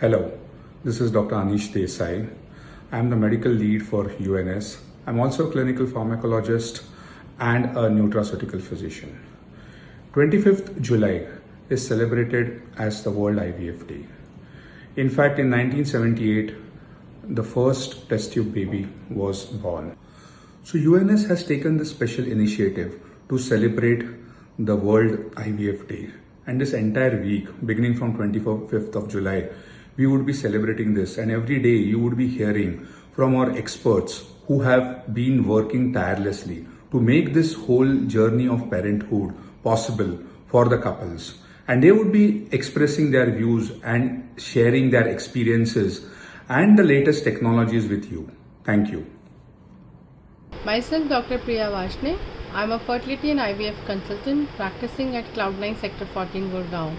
Hello, this is Dr. Anish Desai. I'm the medical lead for UNS. I'm also a clinical pharmacologist and a nutraceutical physician. 25th July is celebrated as the World IVF Day. In fact, in 1978, the first test tube baby was born. So UNS has taken this special initiative to celebrate the World IVF Day. And this entire week, beginning from 25th of July, we would be celebrating this, and every day you would be hearing from our experts who have been working tirelessly to make this whole journey of parenthood possible for the couples. And they would be expressing their views and sharing their experiences and the latest technologies with you. Thank you. Myself, Dr. Priya Vashne. I am a fertility and IVF consultant practicing at Cloud9 Sector 14, Gurgaon.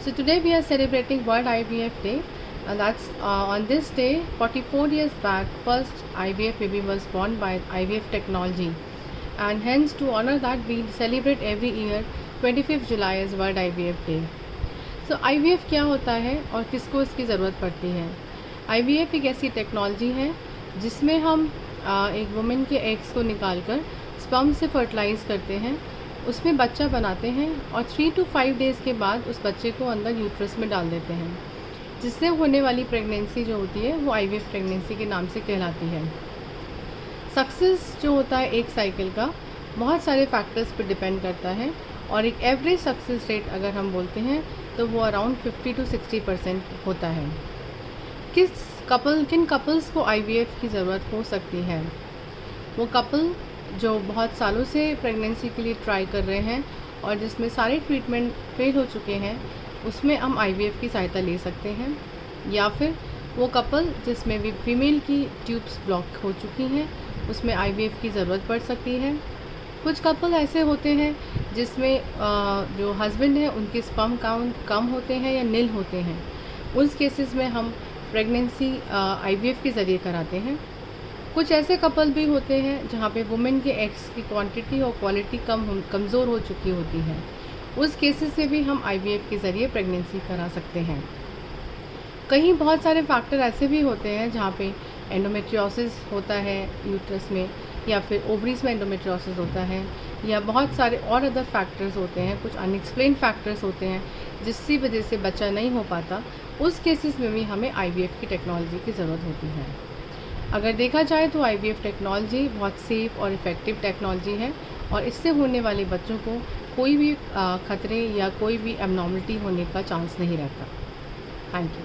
So today we are celebrating World IVF Day, and that's on this day 44 years back first IVF baby was born by IVF technology, and hence to honor that we celebrate every year 25th July as World IVF Day. So IVF क्या होता है और किसको इसकी ज़रूरत पड़ती है? IVF एक ऐसी टेक्नोलॉजी है जिसमें हम एक वुमेन के एग्स को निकालकर स्पर्म से फर्टिलाइज़ करते हैं, उसमें बच्चा बनाते हैं और 3 to 5 डेज़ के बाद उस बच्चे को अंदर यूट्रस में डाल देते हैं, जिससे होने वाली प्रेगनेंसी जो होती है वो IVF प्रेगनेंसी के नाम से कहलाती है। सक्सेस जो होता है एक साइकिल का बहुत सारे फैक्टर्स पर डिपेंड करता है, और एक एवरेज सक्सेस रेट अगर हम बोलते हैं तो वो अराउंड 50 to 60% होता है। किन कपल्स को IVF की ज़रूरत हो सकती है? वो कपल जो बहुत सालों से प्रेगनेंसी के लिए ट्राई कर रहे हैं और जिसमें सारे ट्रीटमेंट फेल हो चुके हैं, उसमें हम IVF की सहायता ले सकते हैं। या फिर वो कपल जिसमें भी फीमेल की ट्यूब्स ब्लॉक हो चुकी हैं, उसमें IVF की ज़रूरत पड़ सकती है। कुछ कपल ऐसे होते हैं जिसमें जो हस्बैंड है उनके स्पर्म काउंट कम होते हैं या नील होते हैं, उस केसेस में हम प्रेगनेंसी IVF के ज़रिए कराते हैं। कुछ ऐसे कपल भी होते हैं जहाँ पे वुमेन के एग्स की क्वांटिटी और क्वालिटी कमज़ोर हो चुकी होती है, उस केसेस में भी हम IVF के ज़रिए प्रेगनेंसी करा सकते हैं। कहीं बहुत सारे फैक्टर ऐसे भी होते हैं जहाँ पे एंडोमेट्रियोसिस होता है यूट्रस में, या फिर ओवरीज में एंडोमेट्रियोसिस होता है, या बहुत सारे और अदर फैक्टर्स होते हैं, कुछ अनएक्सप्लेन फैक्टर्स होते हैं जिसकी वजह से बच्चा नहीं हो पाता। उस केसेस में भी हमें IVF की टेक्नोलॉजी की ज़रूरत होती है। अगर देखा जाए तो IVF टेक्नोलॉजी बहुत सेफ़ और इफ़ेक्टिव टेक्नोलॉजी है, और इससे होने वाले बच्चों को कोई भी खतरे या कोई भी एबनॉर्मलिटी होने का चांस नहीं रहता। Thank you.